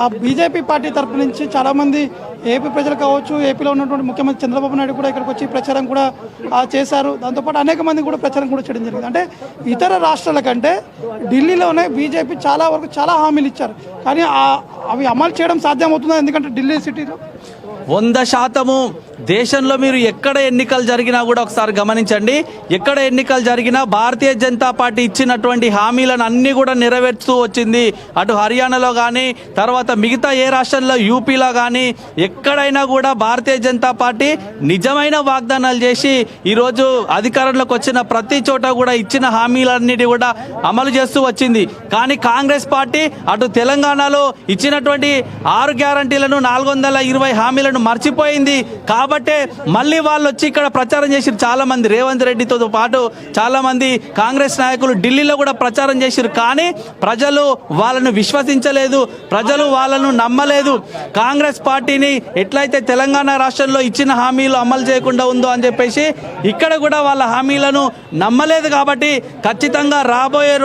ఆ BJP party తరపు నుంచి చాలామంది ఏపీ ప్రజలు కావచ్చు, ఏపీలో ఉన్నటువంటి ముఖ్యమంత్రి చంద్రబాబు నాయుడు కూడా ఇక్కడికి వచ్చి ప్రచారం కూడా చేశారు. దాంతోపాటు అనేక మంది కూడా ప్రచారం కూడా చేయడం జరిగింది. అంటే ఇతర రాష్ట్రాల కంటే ఢిల్లీలోనే బీజేపీ చాలా వరకు చాలా హామీలు ఇచ్చారు, కానీ అవి అమలు చేయడం సాధ్యమవుతుందా? ఎందుకంటే ఢిల్లీ సిటీలో 100% దేశంలో మీరు ఎక్కడ ఎన్నికలు జరిగినా కూడా ఒకసారి గమనించండి. ఎక్కడ ఎన్నికలు జరిగినా భారతీయ జనతా పార్టీ ఇచ్చినటువంటి హామీలను అన్నీ కూడా నెరవేర్చుతూ వచ్చింది. అటు హర్యానాలో కానీ, తర్వాత మిగతా ఏ రాష్ట్రంలో, యూపీలో కానీ ఎక్కడైనా కూడా భారతీయ జనతా పార్టీ నిజమైన వాగ్దానాలు చేసి ఈరోజు అధికారంలోకి వచ్చిన ప్రతి చోట కూడా ఇచ్చిన హామీలన్నిటి కూడా అమలు చేస్తూ వచ్చింది. కానీ కాంగ్రెస్ పార్టీ అటు తెలంగాణలో ఇచ్చినటువంటి 6 గ్యారంటీలను 420 హామీలను మర్చిపోయింది. కాబట్టే మళ్ళీ వాళ్ళు వచ్చి ఇక్కడ ప్రచారం చేసిరు. చాలా మంది రేవంత్ రెడ్డితో పాటు చాలా మంది కాంగ్రెస్ నాయకులు ఢిల్లీలో కూడా ప్రచారం చేసిరు. కానీ ప్రజలు వాళ్ళను విశ్వసించలేదు, ప్రజలు వాళ్ళను నమ్మలేదు. కాంగ్రెస్ పార్టీని ఎట్లయితే తెలంగాణ రాష్ట్రంలో ఇచ్చిన హామీలు అమలు చేయకుండా ఉందో అని చెప్పేసి ఇక్కడ కూడా వాళ్ళ హామీలను నమ్మలేదు. కాబట్టి ఖచ్చితంగా రాబోయే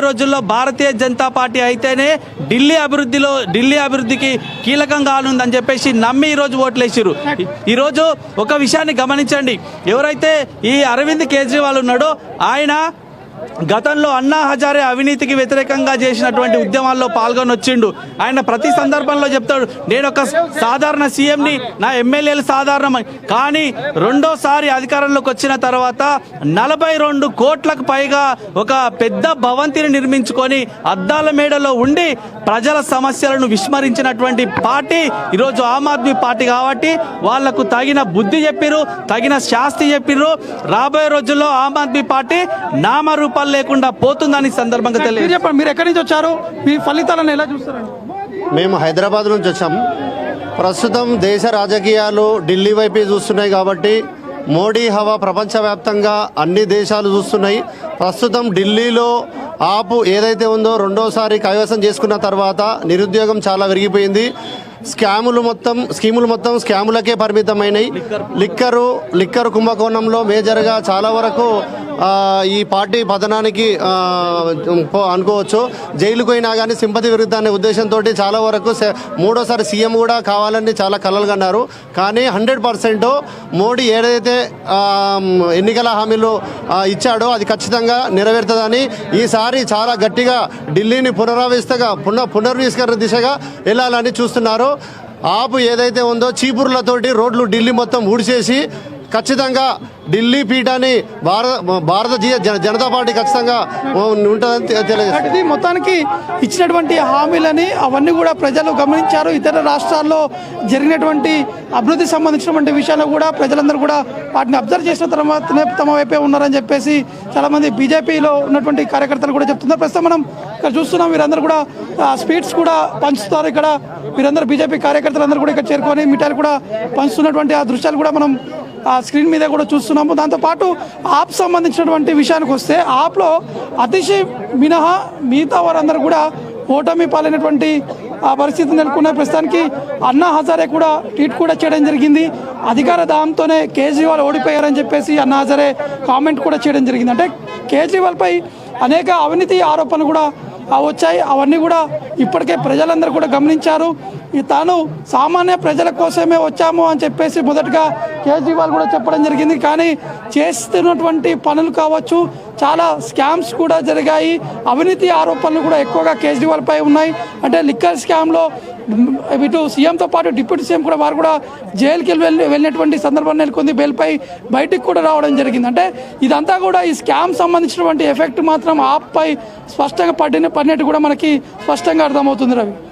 రోజుల్లో భారతీయ జనతా పార్టీ అయితేనే ఢిల్లీ అభివృద్ధికి కీలకంగా కానుందని చెప్పేసి నమ్మి ఈరోజు ఓట్లేసారు. ఈరోజు ఒక విషయాన్ని గమనించండి. ఎవరైతే ఈ అరవింద్ కేజ్రీవాల్ ఉన్నాడో ఆయన గతంలో అన్నా హజారే అవినీతికి వ్యతిరేకంగా చేసినటువంటి ఉద్యమాల్లో పాల్గొని వచ్చిండు. ఆయన ప్రతి సందర్భంలో చెప్తాడు, నేను ఒక సాధారణ సీఎంని, నా ఎమ్మెల్యేలు సాధారణమని. కానీ రెండోసారి అధికారంలోకి వచ్చిన తర్వాత 42 కోట్లకు పైగా ఒక పెద్ద భవంతిని నిర్మించుకొని అద్దాల మేడలో ఉండి ప్రజల సమస్యలను విస్మరించినటువంటి పార్టీ ఈరోజు ఆమ్ ఆద్మీ పార్టీ. కాబట్టి వాళ్లకు తగిన బుద్ధి చెప్పిరు, తగిన శాస్తి చెప్పిరు. రాబోయే రోజుల్లో ఆమ్ ఆద్మీ పార్టీ నామరూపాలు లేకుండా పోతుందని సందర్భంగా తెలియదు. చెప్పండి, మీరు ఎక్కడి నుంచి వచ్చారు, మీ ఫలితాలను ఎలా చూస్తారండి? మేము హైదరాబాద్ నుంచి వచ్చాము. ప్రస్తుతం దేశ రాజకీయాలు ఢిల్లీ వైపే చూస్తున్నాయి కాబట్టి మోడీ హవా ప్రపంచవ్యాప్తంగా అన్ని దేశాలు చూస్తున్నాయి. ప్రస్తుతం ఢిల్లీలో ఆపు ఏదైతే ఉందో రెండోసారి కైవసం చేసుకున్న తర్వాత నిరుద్యోగం చాలా పెరిగిపోయింది. స్కీములు మొత్తం స్కాములకే పరిమితమైనవి. లిక్కరు కుంభకోణంలో మేజర్గా చాలా వరకు ఈ పార్టీ పతనానికి అనుకోవచ్చు. జైలుకు అయినా కానీ సింపతి పెరుగుతుందనే ఉద్దేశంతో చాలా వరకు మూడోసారి సీఎం కూడా కావాలని చాలా కలలు కన్నారు. కానీ 100% మోడీ ఏదైతే ఎన్నికల హామీలు ఇచ్చాడో అది ఖచ్చితంగా నెరవేరుతుందని ఈసారి చాలా గట్టిగా ఢిల్లీని పునర్విష్కరణ దిశగా వెళ్ళాలని చూస్తున్నారు. ఆపు ఏదైతే ఉందో చీపుర్లతోటి రోడ్లు ఢిల్లీ మొత్తం ఊడిచేసి ఖచ్చితంగా ఢిల్లీ పీఠాన్ని భారతీయ జనతా పార్టీ ఖచ్చితంగా ఉంటుందని తెలియజేస్తుంది. మొత్తానికి ఇచ్చినటువంటి హామీలని అవన్నీ కూడా ప్రజలు గమనించారు. ఇతర రాష్ట్రాల్లో జరిగినటువంటి అభివృద్ధి సంబంధించినటువంటి విషయాలు కూడా ప్రజలందరూ కూడా వాటిని అబ్జర్వ్ చేసిన తర్వాతనే తమ వైపే ఉన్నారని చెప్పేసి చాలామంది బీజేపీలో ఉన్నటువంటి కార్యకర్తలు కూడా చెప్తున్నారు. ప్రస్తుతం మనం ఇక్కడ చూస్తున్నాం, వీరందరూ కూడా స్వీట్స్ కూడా పంచుతున్నారు. ఇక్కడ వీరందరూ బీజేపీ కార్యకర్తలందరూ కూడా ఇక్కడ చేరుకొని మిఠాయిలు కూడా పంచుతున్నటువంటి ఆ దృశ్యాలు కూడా మనం స్క్రీన్ మీద కూడా చూస్తున్నాము. దాంతోపాటు ఆప్ సంబంధించినటువంటి విషయానికి వస్తే ఆప్లో అతిశీ మినహా మిగతా వారందరూ కూడా ఓటమి పాలైనటువంటి పరిస్థితి నెలకొన్న ప్రస్తుతానికి అన్నా హజారే కూడా ట్వీట్ కూడా చేయడం జరిగింది. అధికార దాంతోనే కేజ్రీవాల్ ఓడిపోయారని చెప్పేసి అన్నా హజారే కామెంట్ కూడా చేయడం జరిగింది. అంటే కేజ్రీవాల్పై అనేక అవినీతి ఆరోపణలు కూడా వచ్చాయి. అవన్నీ కూడా ఇప్పటికే ప్రజలందరూ కూడా గమనించారు. తాను సామాన్య ప్రజల కోసమే వచ్చాము అని చెప్పేసి మొదటగా కేజ్రీవాల్ కూడా చెప్పడం జరిగింది. కానీ చేస్తున్నటువంటి పనులు కావచ్చు, చాలా స్కామ్స్ కూడా జరిగాయి. అవినీతి ఆరోపణలు కూడా ఎక్కువగా కేజ్రీవాల్ పై ఉన్నాయి. అంటే లిక్కర్ స్కామ్లో ఇటు సీఎంతో పాటు డిప్యూటీ సీఎం కూడా వారు కూడా జైలుకి వెళ్ళినటువంటి సందర్భం నెలకొంది. బెయిల్పై బయటికి కూడా రావడం జరిగింది. అంటే ఇదంతా కూడా ఈ స్కామ్ సంబంధించినటువంటి ఎఫెక్ట్ మాత్రం ఆప్పై స్పష్టంగా పడినట్టు కూడా మనకి స్పష్టంగా అర్థమవుతుంది. రవి.